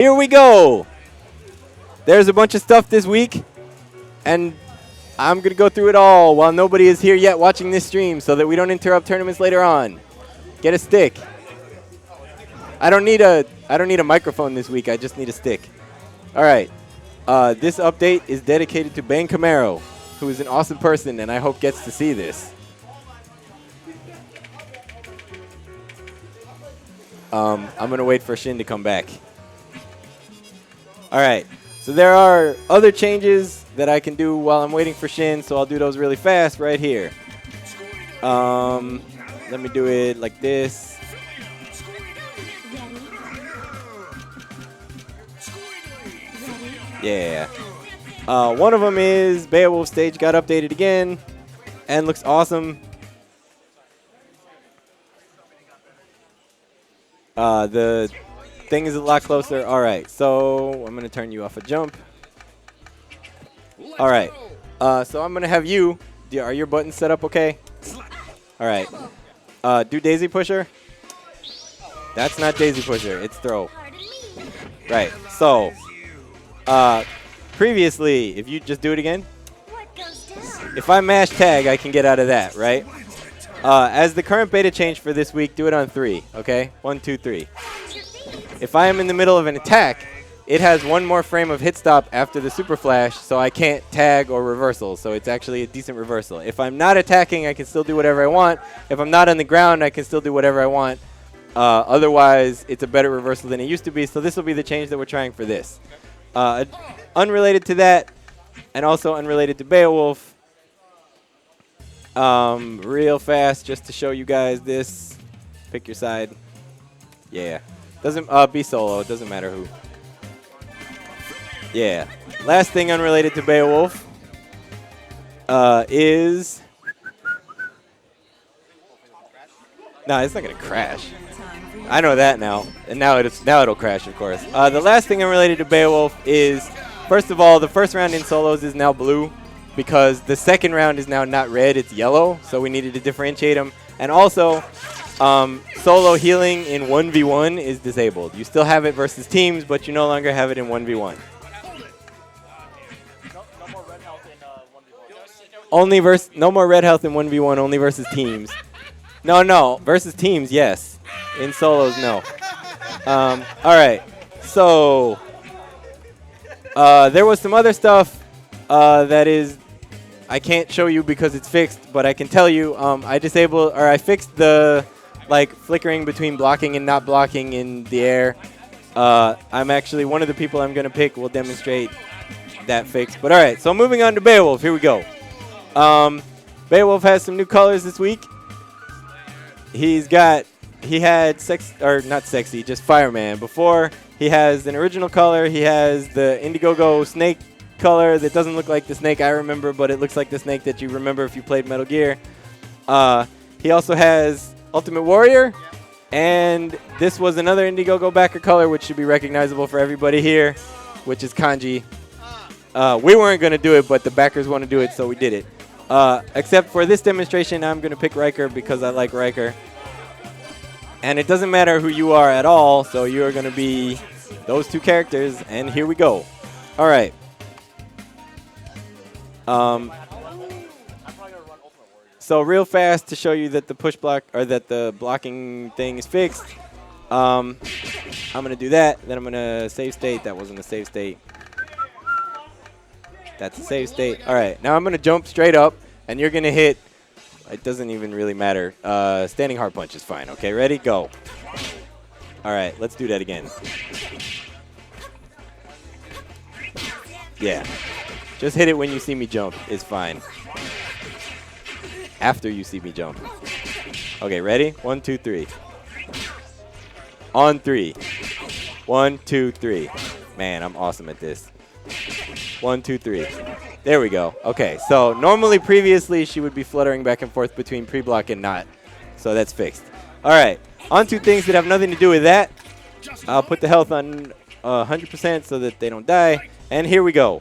Here we go. There's a bunch of stuff this week, and I'm going to go through it all while nobody is here yet watching this stream so that we don't interrupt tournaments later on. Get a stick. I don't need a microphone this week. I just need a stick. All right. This update is dedicated to Ben Camaro, who is an awesome person, and I hope gets to see this. I'm going to wait for Shin to come back. All right. So there are other changes that I can do while I'm waiting for Shin, so I'll do those really fast right here. Let me do it like this. Yeah. One of them is Beowulf stage got updated again and looks awesome. The thing is a lot closer. All right, so I'm going to turn you off a jump. All right, so I'm going to have you. Are your buttons set up okay? All right. Do Daisy Pusher. That's not Daisy Pusher. It's throw. Right, so previously, if you just do it again, if I mash tag, I can get out of that, right? As the current beta change for this week, do it on 3, okay? 1, 2, 3. If I am in the middle of an attack, it has one more frame of hit stop after the super flash, so I can't tag or reversal, so it's actually a decent reversal. If I'm not attacking, I can still do whatever I want. If I'm not on the ground, I can still do whatever I want. Otherwise, it's a better reversal than it used to be, so this will be the change that we're trying for this. Unrelated to that, and also unrelated to Beowulf, real fast, just to show you guys this. Pick your side. Yeah. Doesn't be solo. It doesn't matter who. Yeah. Last thing unrelated to Beowulf is... No, it's not going to crash. I know that now. And now it'll crash, of course. The last thing unrelated to Beowulf is, first of all, the first round in solos is now blue because the second round is now not red, it's yellow. So we needed to differentiate them. And also, solo healing in 1v1 is disabled. You still have it versus teams, but you no longer have it in 1v1. No more red health in 1v1, only versus teams. No, versus teams, yes. In solos, no. All right, so there was some other stuff that is I can't show you because it's fixed, but I can tell you I fixed the flickering between blocking and not blocking in the air. I'm actually one of the people I'm going to pick will demonstrate that fix. But all right, so moving on to Beowulf. Here we go. Beowulf has some new colors this week. He had not sexy, just fireman. Before, he has an original color. He has the Indiegogo snake color that doesn't look like the snake I remember, but it looks like the snake that you remember if you played Metal Gear. He also has Ultimate Warrior, and this was another Indiegogo backer color, which should be recognizable for everybody here, which is Kanji. We weren't going to do it, but the backers want to do it, so we did it. Except for this demonstration, I'm going to pick Riker because I like Riker. And it doesn't matter who you are at all, so you are going to be those two characters, and here we go. All right. So real fast to show you that the push block or that the blocking thing is fixed. I'm going to do that. Then I'm going to save state. That wasn't a save state. That's a save state. All right. Now I'm going to jump straight up, and you're going to hit. It doesn't even really matter. Standing hard punch is fine. Okay, ready? Go. All right. Let's do that again. Yeah. Just hit it when you see me jump. It's fine. After you see me jump. Okay, ready? 1, 2, 3. On 3. 1, 2, 3. Man, I'm awesome at this. 1, 2, 3. There we go. Okay, so normally previously she would be fluttering back and forth between pre-block and not. So that's fixed. All right, on to things that have nothing to do with that. I'll put the health on 100% so that they don't die. And here we go.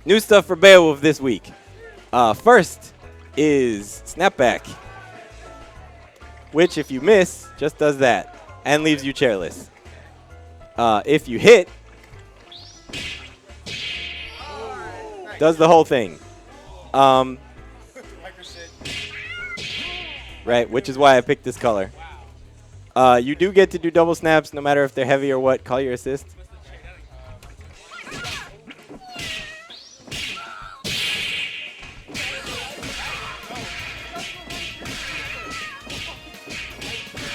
New stuff for Beowulf this week. First is Snapback, which if you miss, just does that and leaves you chairless. If you hit, does the whole thing. Right, which is why I picked this color. You do get to do double snaps no matter if they're heavy or what. Call your assist.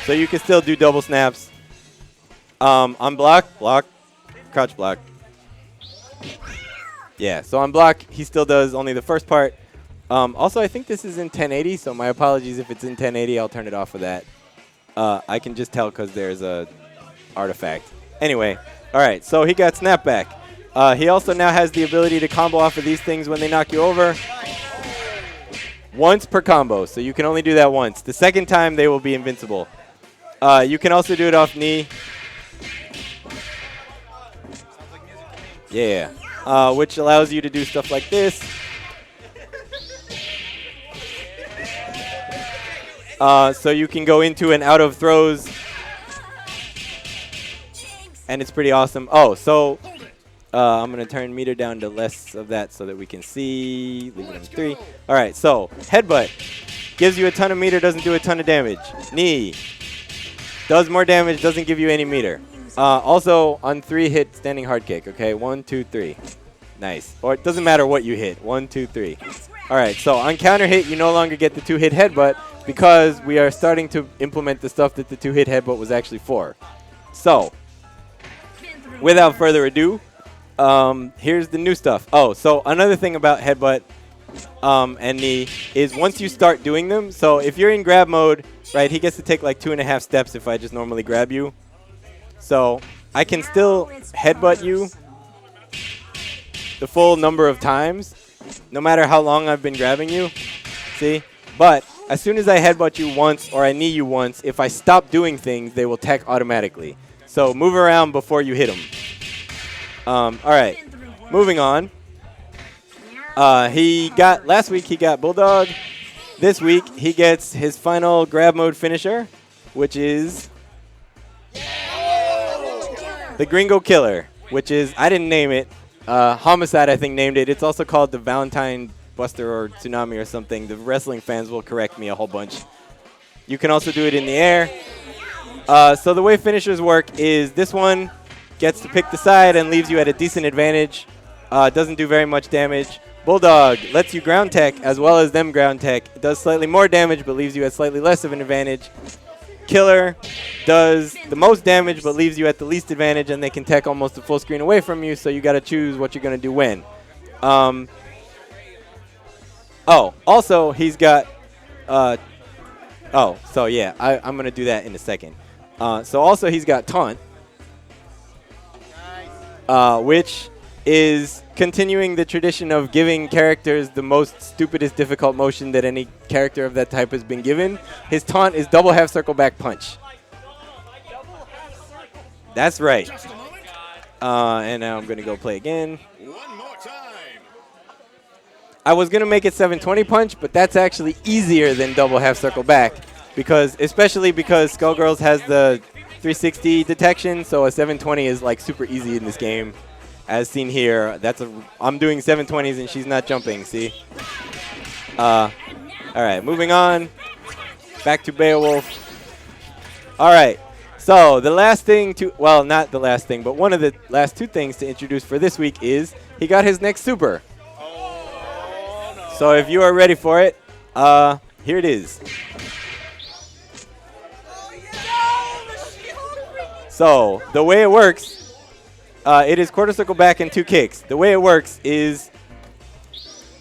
So you can still do double snaps. On block, crouch block. Yeah, so on block, he still does only the first part. Also, I think this is in 1080, so my apologies if it's in 1080. I'll turn it off for that. I can just tell because there's a artifact. Anyway, all right, so he got snapback. He also now has the ability to combo off of these things when they knock you over. Once per combo, so you can only do that once. The second time, they will be invincible. You can also do it off knee. Yeah, which allows you to do stuff like this. So you can go into and out of throws. And it's pretty awesome. Oh, so I'm going to turn meter down to less of that so that we can see. Leave it on 3. All right, so headbutt. Gives you a ton of meter, doesn't do a ton of damage. Knee. Does more damage, doesn't give you any meter. Also, on 3 hit standing hard kick. Okay, 1, 2, 3. Nice. Or it doesn't matter what you hit. 1, 2, 3. All right, so on counter hit, you no longer get the 2-hit headbutt because we are starting to implement the stuff that the 2-hit headbutt was actually for. So, without further ado, here's the new stuff. Oh, so another thing about headbutt and knee is once you start doing them, so if you're in grab mode, right, he gets to take like 2.5 steps if I just normally grab you. So I can still headbutt you the full number of times, no matter how long I've been grabbing you. See? But as soon as I headbutt you once or I knee you once, if I stop doing things, they will tech automatically. So move around before you hit them. All right, moving on. Last week he got Bulldog. This week he gets his final grab mode finisher, which is the Gringo Killer, which is, I didn't name it. Homicide, I think, named it. It's also called the Valentine Buster or Tsunami or something. The wrestling fans will correct me a whole bunch. You can also do it in the air. So the way finishers work is this one gets to pick the side and leaves you at a decent advantage. Doesn't do very much damage. Bulldog lets you ground tech as well as them ground tech. It does slightly more damage but leaves you at slightly less of an advantage. Killer does the most damage but leaves you at the least advantage, and they can tech almost a full screen away from you, so you got to choose what you're going to do when. Oh, also he's got so yeah, I'm going to do that in a second. So also he's got taunt, which is continuing the tradition of giving characters the most stupidest difficult motion that any character of that type has been given. His taunt is double half circle back punch. That's right. And now I'm going to go play again. I was going to make it 720 punch, but that's actually easier than double half circle back, especially because SkullGirls has the 360 detection, so a 720 is like super easy in this game. As seen here, I'm doing 720s and she's not jumping, see? All right, moving on. Back to Beowulf. All right, so the last thing well, not the last thing, but one of the last 2 things to introduce for this week is he got his next super. So if you are ready for it, here it is. So the way it works, it is quarter circle back and 2 kicks. The way it works is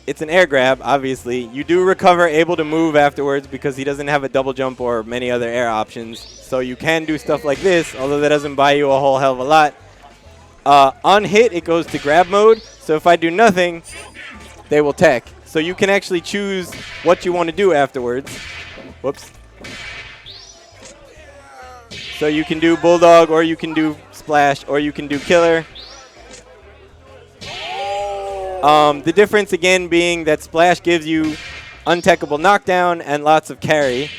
it's an air grab, obviously. You do recover able to move afterwards because he doesn't have a double jump or many other air options. So you can do stuff like this, although that doesn't buy you a whole hell of a lot. On hit, it goes to grab mode. So if I do nothing, they will tech. So you can actually choose what you want to do afterwards. Whoops. So you can do Bulldog, or you can do Splash, or you can do Killer. The difference, again, being that Splash gives you untechable knockdown and lots of carry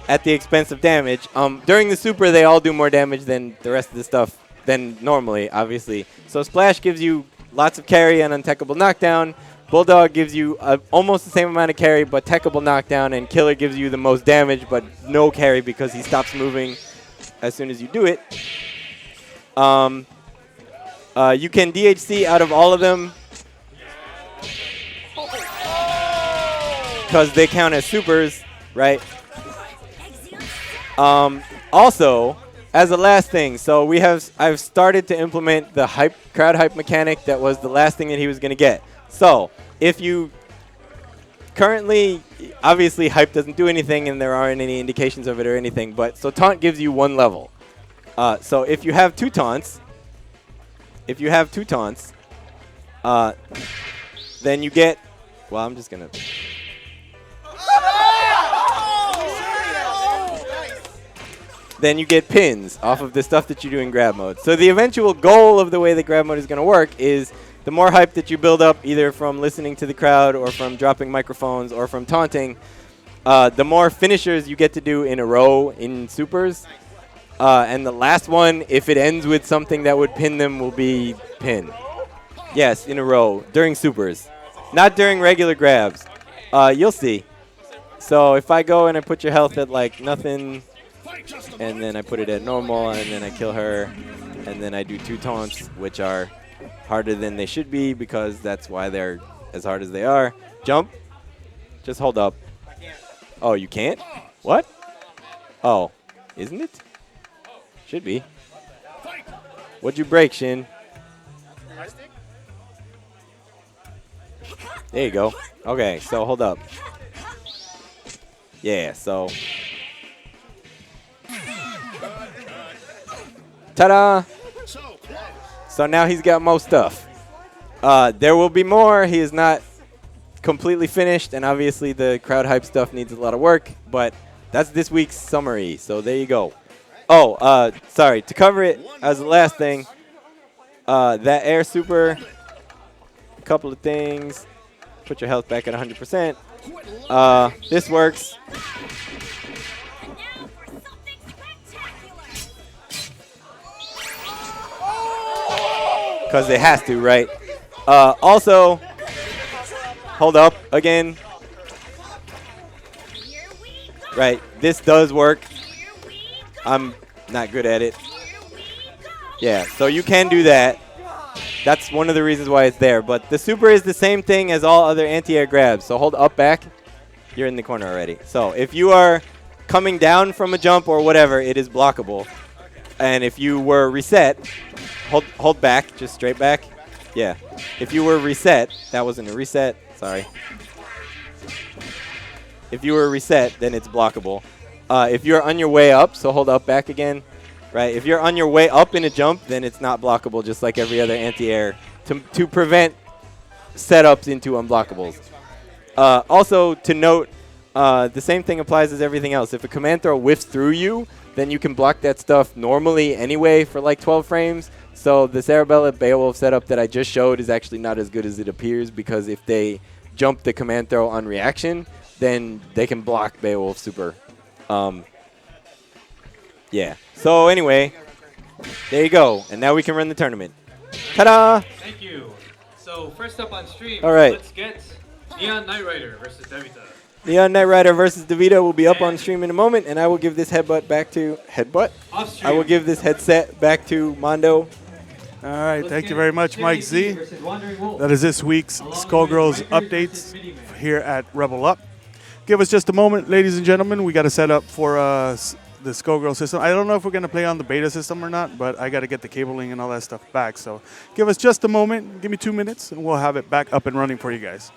at the expense of damage. During the super, they all do more damage than the rest of the stuff than normally, obviously. So Splash gives you lots of carry and untechable knockdown. Bulldog gives you almost the same amount of carry, but techable knockdown. And Killer gives you the most damage, but no carry because he stops moving as soon as you do it. You can DHC out of all of them because they count as supers, right? Also, as a last thing, so I've started to implement the crowd hype mechanic that was the last thing that he was going to get. So if you currently, obviously hype doesn't do anything and there aren't any indications of it or anything, but so taunt gives you 1 level. So if you have 2 taunts, then you get, well, I'm just going to. Then you get pins off of the stuff that you do in grab mode. So the eventual goal of the way the grab mode is going to work is the more hype that you build up, either from listening to the crowd or from dropping microphones or from taunting, the more finishers you get to do in a row in supers. And the last one, if it ends with something that would pin them, will be pin. Yes, in a row during supers. Not during regular grabs. You'll see. So if I go and I put your health at like nothing, and then I put it at normal, and then I kill her, and then I do 2 taunts, which are harder than they should be because that's why they're as hard as they are. Jump. Just hold up. Oh, you can't? What? Oh, isn't it? Should be. What'd you break, Shin? There you go. Okay, so hold up. Yeah, so. Ta-da! So now he's got most stuff. There will be more. He is not completely finished, and obviously the crowd hype stuff needs a lot of work, but that's this week's summary, so there you go. Oh, sorry, to cover it as the last thing, that air super, a couple of things, put your health back at 100%. This works. Because it has to, right? Also, hold up again. Right, this does work. I'm not good at it. Yeah, so you can do that. That's one of the reasons why it's there. But the super is the same thing as all other anti-air grabs. So hold up, back. You're in the corner already. So if you are coming down from a jump or whatever, it is blockable. And if you were reset, hold back, just straight back. Yeah. If you were reset, that wasn't a reset. Sorry. If you were reset, then it's blockable. If you're on your way up, so hold up, back again. Right. If you're on your way up in a jump, then it's not blockable, just like every other anti-air, to prevent setups into unblockables. Also, to note, the same thing applies as everything else. If a command throw whiffs through you, then you can block that stuff normally anyway for like 12 frames. So the RebelUp Beowulf setup that I just showed is actually not as good as it appears, because if they jump the command throw on reaction, then they can block Beowulf super. Yeah. So anyway, there you go. And now we can run the tournament. Ta-da! Thank you. So first up on stream, all right, let's get Neon Knight Rider versus Devita. Neon Knight Rider versus DeVito will be up on stream in a moment, and I will give this headbutt back to I will give this headset back to Mondo. All right, thank you very much, MikeZ. That is this week's SkullGirls updates here at RebelUp. Give us just a moment, ladies and gentlemen. We got to set up for the SkullGirls system. I don't know if we're going to play on the beta system or not, but I got to get the cabling and all that stuff back. So give us just a moment. Give me 2 minutes, and we'll have it back up and running for you guys.